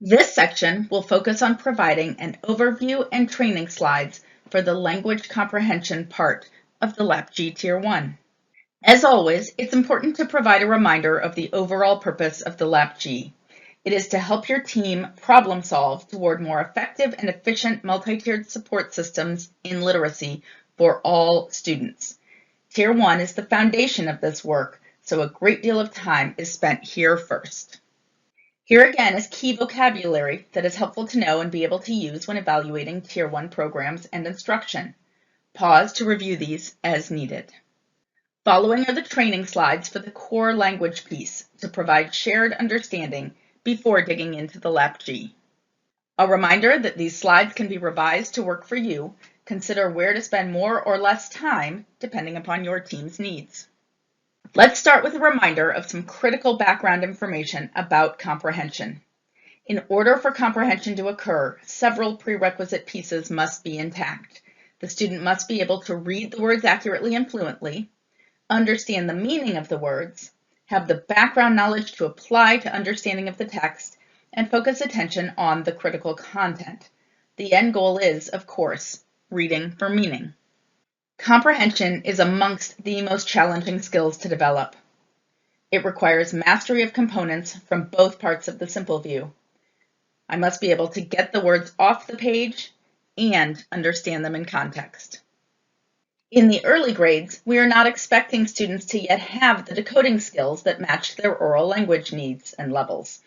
This section will focus on providing an overview and training slides for the language comprehension part of the LAPG Tier 1. As always, it's important to provide a reminder of the overall purpose of the LAPG. It is to help your team problem solve toward more effective and efficient multi-tiered support systems in literacy for all students. Tier 1 is the foundation of this work, so a great deal of time is spent here first. Here again is key vocabulary that is helpful to know and be able to use when evaluating Tier 1 programs and instruction. Pause to review these as needed. Following are the training slides for the core language piece to provide shared understanding before digging into the LAPG. A reminder that these slides can be revised to work for you. Consider where to spend more or less time depending upon your team's needs. Let's start with a reminder of some critical background information about comprehension. In order for comprehension to occur, several prerequisite pieces must be intact. The student must be able to read the words accurately and fluently, understand the meaning of the words, have the background knowledge to apply to understanding of the text, and focus attention on the critical content. The end goal is, of course, reading for meaning. Comprehension is amongst the most challenging skills to develop. It requires mastery of components from both parts of the simple view. I must be able to get the words off the page and understand them in context. In the early grades, we are not expecting students to yet have the decoding skills that match their oral language needs and levels.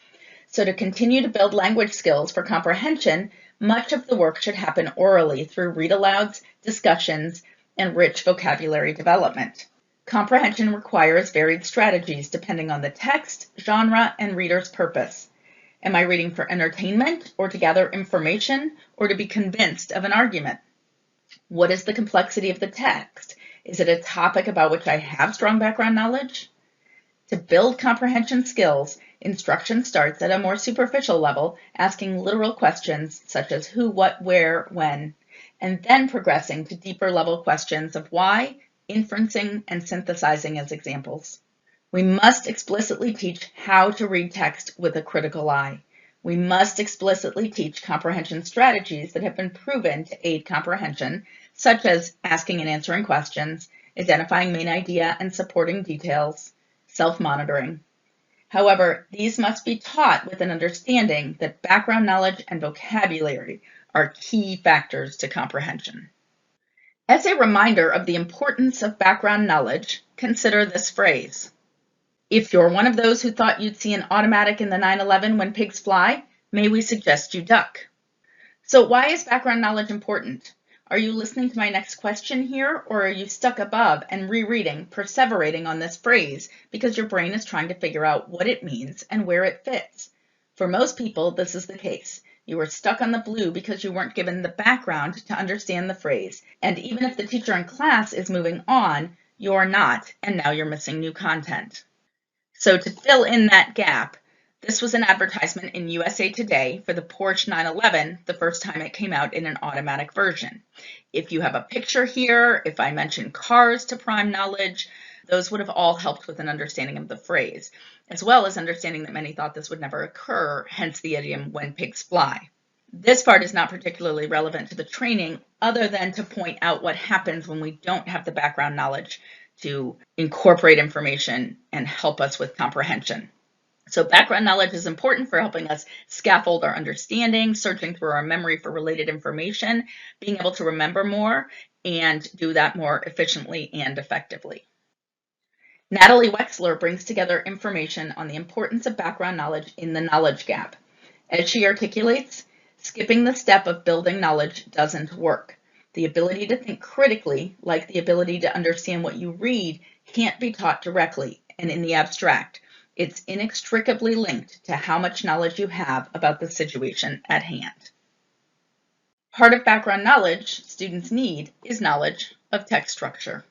So to continue to build language skills for comprehension, much of the work should happen orally through read-alouds, discussions, and rich vocabulary development. Comprehension requires varied strategies depending on the text, genre, and reader's purpose. Am I reading for entertainment, or to gather information, or to be convinced of an argument? What is the complexity of the text? Is it a topic about which I have strong background knowledge? To build comprehension skills, instruction starts at a more superficial level, asking literal questions such as who, what, where, when, and then progressing to deeper level questions of why, inferencing, and synthesizing as examples. We must explicitly teach how to read text with a critical eye. We must explicitly teach comprehension strategies that have been proven to aid comprehension, such as asking and answering questions, identifying main idea and supporting details, self-monitoring. However, these must be taught with an understanding that background knowledge and vocabulary are key factors to comprehension. As a reminder of the importance of background knowledge, consider this phrase. If you're one of those who thought you'd see an automatic in the 911 when pigs fly, may we suggest you duck? So why is background knowledge important? Are you listening to my next question here, or are you stuck above and rereading, perseverating on this phrase because your brain is trying to figure out what it means and where it fits? For most people, this is the case. You are stuck on the blue because you weren't given the background to understand the phrase, and even if the teacher in class is moving on, you're not, and now you're missing new content. So to fill in that gap, this was an advertisement in USA Today for the Porsche 911 the first time it came out in an automatic version. If you have a picture here, if I mention cars to prime knowledge, those would have all helped with an understanding of the phrase, as well as understanding that many thought this would never occur, hence the idiom when pigs fly. This part is not particularly relevant to the training other than to point out what happens when we don't have the background knowledge to incorporate information and help us with comprehension. So background knowledge is important for helping us scaffold our understanding, searching through our memory for related information, being able to remember more, and do that more efficiently and effectively. Natalie Wexler brings together information on the importance of background knowledge in the knowledge gap. As she articulates, skipping the step of building knowledge doesn't work. The ability to think critically, like the ability to understand what you read, can't be taught directly and in the abstract. It's inextricably linked to how much knowledge you have about the situation at hand. Part of background knowledge students need is knowledge of text structure.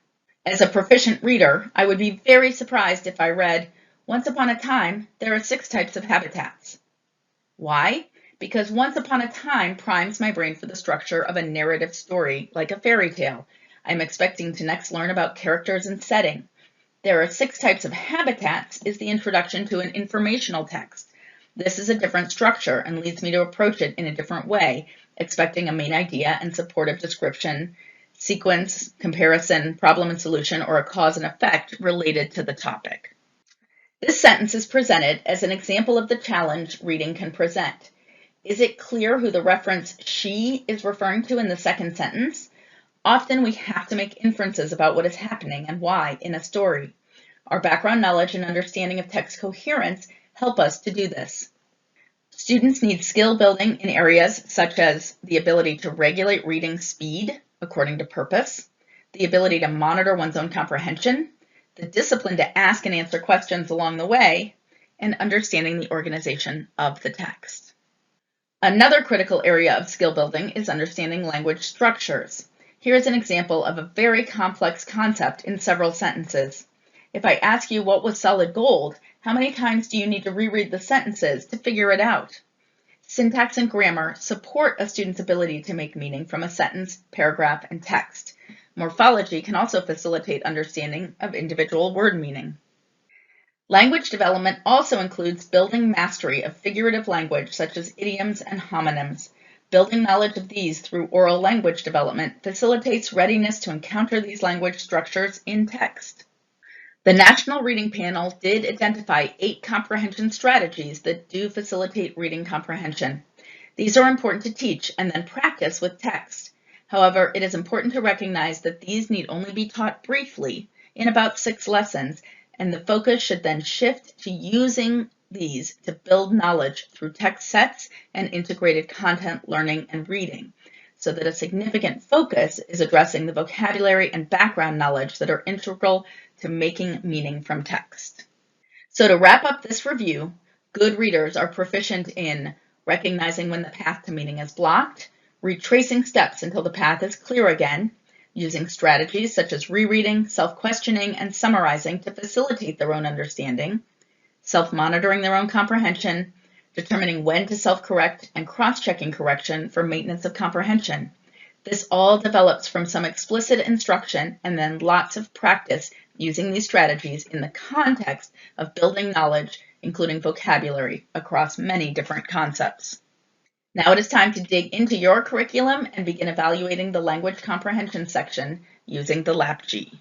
As a proficient reader, I would be very surprised if I read, "Once upon a time, there are 6 types of habitats." Why? Because once upon a time primes my brain for the structure of a narrative story, like a fairy tale. I'm expecting to next learn about characters and setting. There are 6 types of habitats is the introduction to an informational text. This is a different structure and leads me to approach it in a different way, expecting a main idea and supportive description, sequence, comparison, problem and solution, or a cause and effect related to the topic. This sentence is presented as an example of the challenge reading can present. Is it clear who the reference she is referring to in the second sentence? Often we have to make inferences about what is happening and why in a story. Our background knowledge and understanding of text coherence help us to do this. Students need skill building in areas such as the ability to regulate reading speed according to purpose, the ability to monitor one's own comprehension, the discipline to ask and answer questions along the way, and understanding the organization of the text. Another critical area of skill building is understanding language structures. Here is an example of a very complex concept in several sentences. If I ask you what was solid gold, how many times do you need to reread the sentences to figure it out? Syntax and grammar support a student's ability to make meaning from a sentence, paragraph, and text. Morphology can also facilitate understanding of individual word meaning. Language development also includes building mastery of figurative language such as idioms and homonyms. Building knowledge of these through oral language development facilitates readiness to encounter these language structures in text. The National Reading Panel did identify 8 comprehension strategies that do facilitate reading comprehension. These are important to teach and then practice with text. However, it is important to recognize that these need only be taught briefly in about 6 lessons, and the focus should then shift to using these to build knowledge through text sets and integrated content learning and reading, so that a significant focus is addressing the vocabulary and background knowledge that are integral to making meaning from text. So to wrap up this review, good readers are proficient in recognizing when the path to meaning is blocked, retracing steps until the path is clear again, using strategies such as rereading, self-questioning, and summarizing to facilitate their own understanding, self-monitoring their own comprehension, determining when to self-correct, and cross-checking correction for maintenance of comprehension. This all develops from some explicit instruction and then lots of practice using these strategies in the context of building knowledge, including vocabulary, across many different concepts. Now it is time to dig into your curriculum and begin evaluating the language comprehension section using the LAPG.